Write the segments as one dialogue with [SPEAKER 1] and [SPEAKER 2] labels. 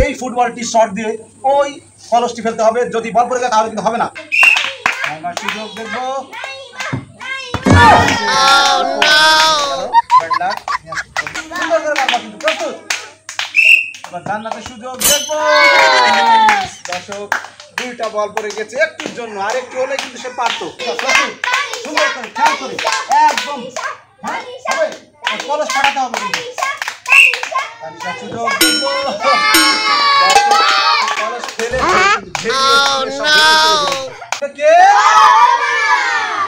[SPEAKER 1] এই ফুটবলটি শট দিয়ে ওই কলসটি ফেলতে হবে, যদি বল পড়ে যায় তাহলে কিন্তু হবে না। আমরা সুযোগ দেখবো, জান্নাতের সুযোগ দেখবো। দর্শক দুইটা বল পড়ে গেছে একটুর জন্য, আর একটু হলে কিন্তু সে পারতো। সুন্দর করে খেয়াল করে একদম কলস পাঠাতে হবে কিন্তু। সুযোগ দেখবো, কলস ফেলে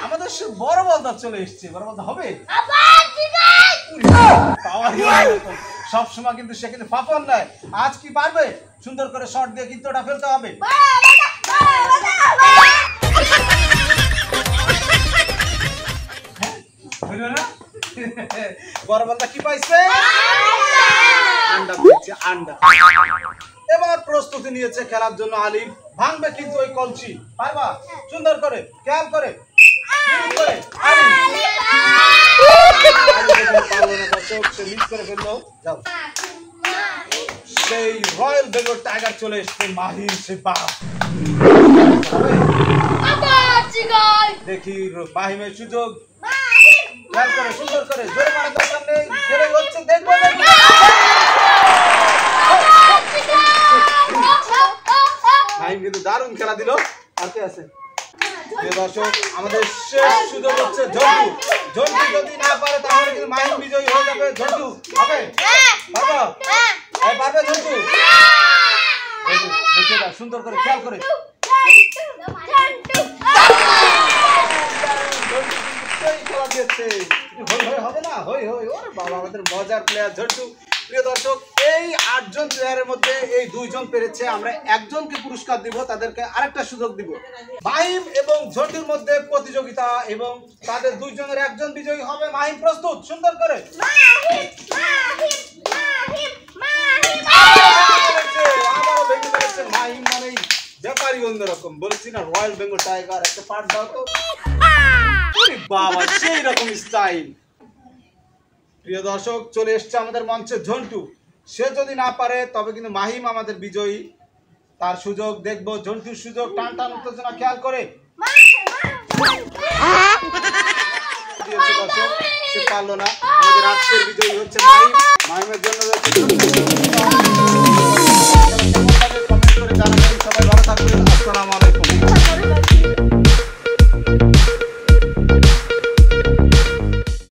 [SPEAKER 1] আমাদের সে বড় বলটা চলে এসছে। বড় বলটা হবে সবসময় কিন্তু সে কিন্তু ফাফন নেয়। আজ কি পারবে? সুন্দর করে শট দিয়ে কিন্তু ওটা ফেলতে হবে। বড় বলটা কি পাইছে? আন্ডা পেয়েছে, আন্ডা। এবার প্রস্তুতি নিয়েছে খেলার জন্য আলিম। ভাঙবে কিন্তু ওই কলসি, পারবা? সুন্দর করে খেয়াল করে সেই রয়্যাল বেঙ্গল টাইগার চলে এসছে। মাহির সে দেখি মাহিমের সুযোগ, খেয়াল করে সুন্দর করে জোরে মারা দরকার নেই, জোরে হচ্ছে দেখবো। মাহিম কিন্তু দারুণ খেলা দিল। আর কে আছে? দর্শক আমাদের শেষ সুযোগ হচ্ছে ঝন্টু। ঝন্টু যদি না পারে তাহলে কিন্তু মাহিম বিজয়ী হয়ে যাবে। ঝন্টু হবে? পারবে ঝন্টু? দেখে দাও সুন্দর করে খেয়াল করে। হবে না? বাবা আমাদের মজার প্লেয়ার ঝন্টু। প্রিয় দর্শক, এই 8 জন প্লেয়ারের মধ্যে এই 2 জন পেরেছে। আমরা একজনকে পুরস্কার দিব, তাদেরকে আরেকটা সুযোগ দিব। মাহিম এবং ঝন্টুর মধ্যে প্রতিযোগিতা এবং তাদের 2 জনের একজন বিজয়ী হবে। মাহিম প্রস্তুত? সুন্দর করে মাহিম মানেই ব্যাপারই অন্যরকম। বলছি না রয়্যাল বেঙ্গল টাইগার, একটা পার্ট দাও তো বাবা, সেই রকম স্টাইল। প্রিয় দর্শক, চলে এসছে আমাদের মঞ্চে ঝন্টু। সে যদি না পারে তবে কিন্তু মাহিম আমাদের বিজয়ী। তার সুযোগ দেখবো, ঝন্টুর সুযোগ। টান টান উত্তেজনা খেয়াল করে দর্শক, সে পারলো না। আমাদের আজকের বিজয়ী হচ্ছে মাহিম। মাহিমের জন্য কমেন্ট করে জানাবেন। সবাই ভালো থাকবেন। আসসালামু আলাইকুম।